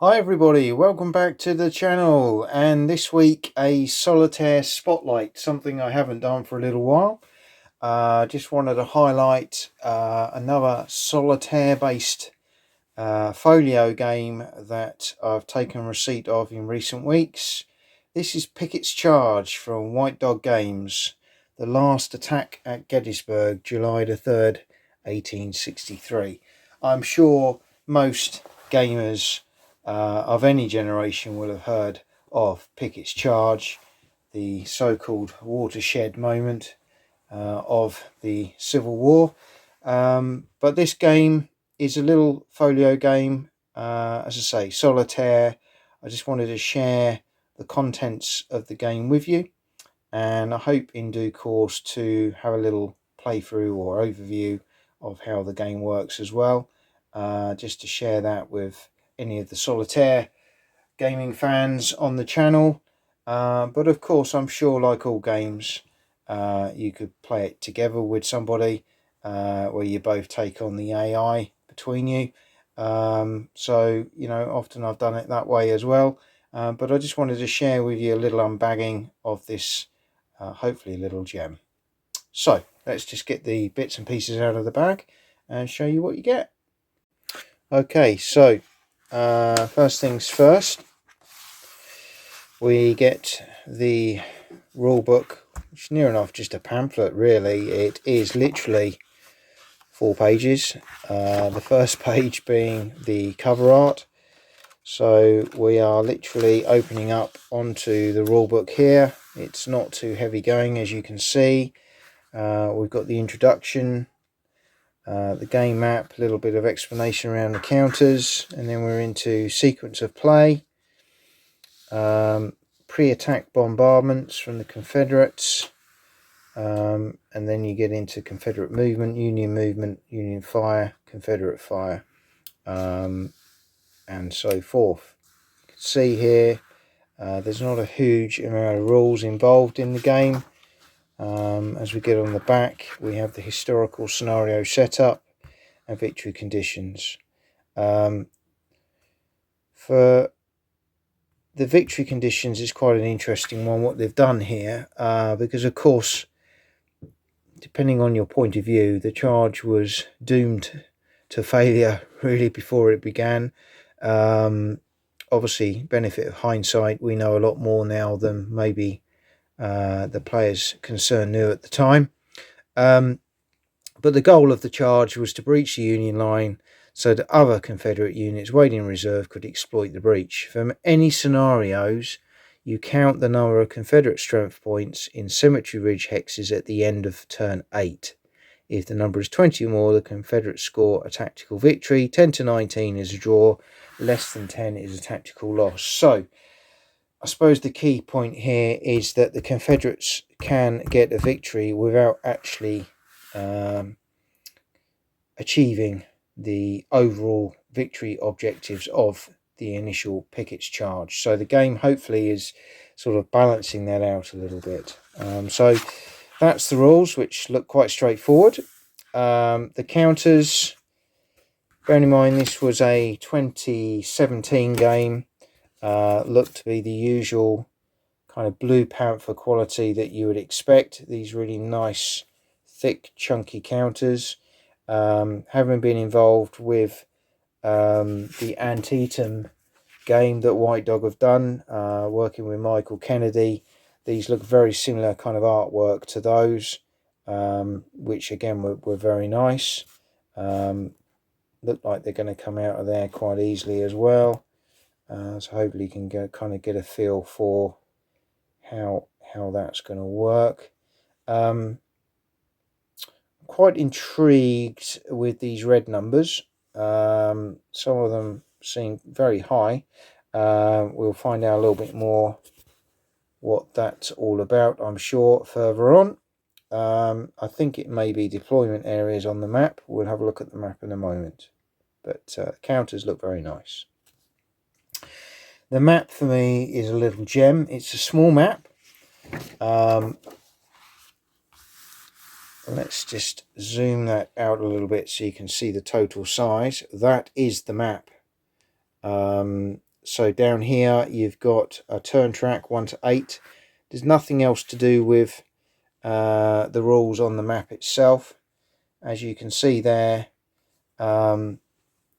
Hi everybody, welcome back to the channel, and this week a Solitaire spotlight, something I haven't done for a little while. Just wanted to highlight another Solitaire based folio game that I've taken receipt of in recent weeks. This is Pickett's Charge from White Dog Games, the last attack at Gettysburg, July the 3rd, 1863. I'm sure most gamers of any generation will have heard of Pickett's Charge, the so-called watershed moment of the Civil War. But this game is a little folio game, as I say, Solitaire. I just wanted to share the contents of the game with you, and I hope in due course to have a little playthrough or overview of how the game works as well, just to share that with any of the Solitaire gaming fans on the channel. But of course, I'm sure, like all games, you could play it together with somebody, where you both take on the AI between you. So, you know, often I've done it that way as well. But I just wanted to share with you a little unbagging of this, hopefully little gem. So let's just get the bits and pieces out of the bag and show you what you get. Okay, so first things first, we get the rule book, which is near enough just a pamphlet really. It is literally 4 pages, the first page being the cover art. So we are literally opening up onto the rule book here. It's not too heavy going, as you can see. We've got the introduction, the game map, a little bit of explanation around the counters, and then we're into sequence of play, pre-attack bombardments from the Confederates, and then you get into Confederate movement, Union fire, Confederate fire, and so forth. You can see here there's not a huge amount of rules involved in the game. As we get on the back, we have the historical scenario setup and victory conditions. For the victory conditions is quite an interesting one, what they've done here, because of course, depending on your point of view, the charge was doomed to failure really before it began. Obviously, benefit of hindsight, we know a lot more now than maybe the players concerned knew at the time. But the goal of the charge was to breach the Union line so that other Confederate units waiting in reserve could exploit the breach. From any scenarios, you count the number of Confederate strength points in Cemetery Ridge hexes at the end of turn 8. If the number is 20 or more, the Confederates score a tactical victory. 10 to 19 is a draw. Less than 10 is a tactical loss. So, I suppose the key point here is that the Confederates can get a victory without actually achieving the overall victory objectives of the initial Pickett's charge. So the game hopefully is sort of balancing that out a little bit. So that's the rules, which look quite straightforward. The counters, bearing in mind this was a 2017 game, looked to be the usual kind of blue panther quality that you would expect. These really nice, thick, chunky counters. Having been involved with the Antietam game that White Dog have done, working with Michael Kennedy, these look very similar kind of artwork to those, which again were very nice. Look like they're going to come out of there quite easily as well. So hopefully you can get a feel for how that's going to work. Quite intrigued with these red numbers. Some of them seem very high. We'll find out a little bit more what that's all about, I'm sure, further on. I think it may be deployment areas on the map. We'll have a look at the map in a moment. But counters look very nice. The map for me is a little gem. It's a small map. Let's just zoom that out a little bit so you can see the total size. That is the map. So down here you've got a turn track 1 to 8. There's nothing else to do with the rules on the map itself. As you can see there,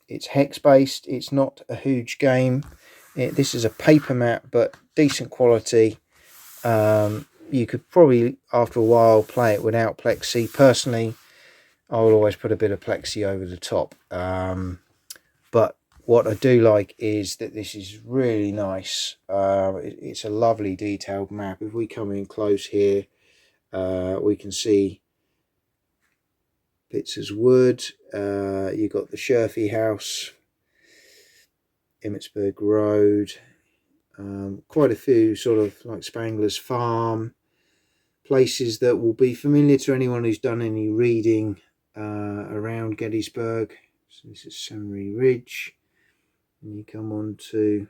it's hex based. It's not a huge game. This is a paper map, but decent quality. You could probably after a while play it without plexi. Personally, I will always put a bit of plexi over the top. But what I do like is that this is really nice. It's a lovely detailed map. If we come in close here, we can see bits as wood. You've got the Sherfy house, Emmitsburg Road, quite a few sort of like Spangler's Farm, places that will be familiar to anyone who's done any reading around Gettysburg. So this is Seminary Ridge, and you come on to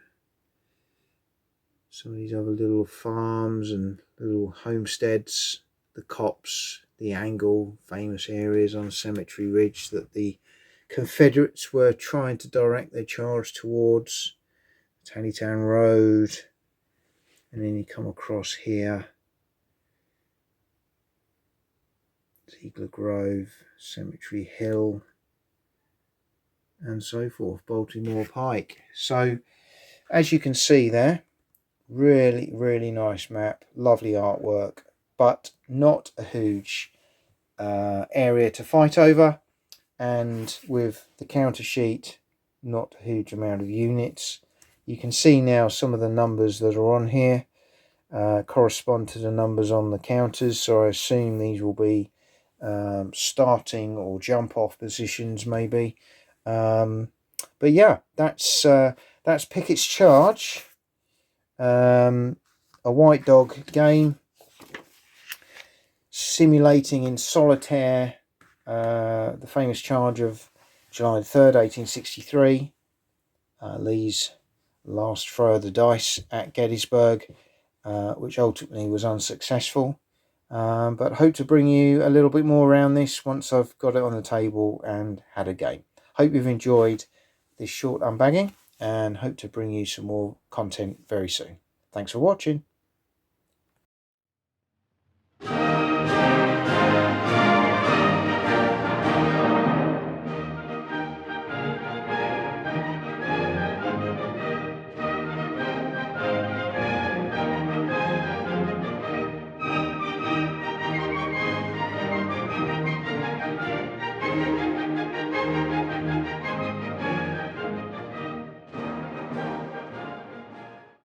some of these other little farms and little homesteads, the copse, the Angle, famous areas on Cemetery Ridge that the Confederates were trying to direct their charge towards. Tannytown Road, and then you come across here, Ziegler Grove, Cemetery Hill, and so forth, Baltimore Pike. So as you can see there, really nice map, lovely artwork, but not a huge area to fight over, and with the counter sheet, not a huge amount of units. You can see now some of the numbers that are on here correspond to the numbers on the counters, so I assume these will be starting or jump off positions maybe. But yeah, that's Pickett's Charge, a white dog game simulating in solitaire the famous charge of July 3rd, 1863. Lee's last throw of the dice at Gettysburg, which ultimately was unsuccessful. But hope to bring you a little bit more around this once I've got it on the table and had a game. Hope you've enjoyed this short unbagging, and hope to bring you some more content very soon. Thanks for watching.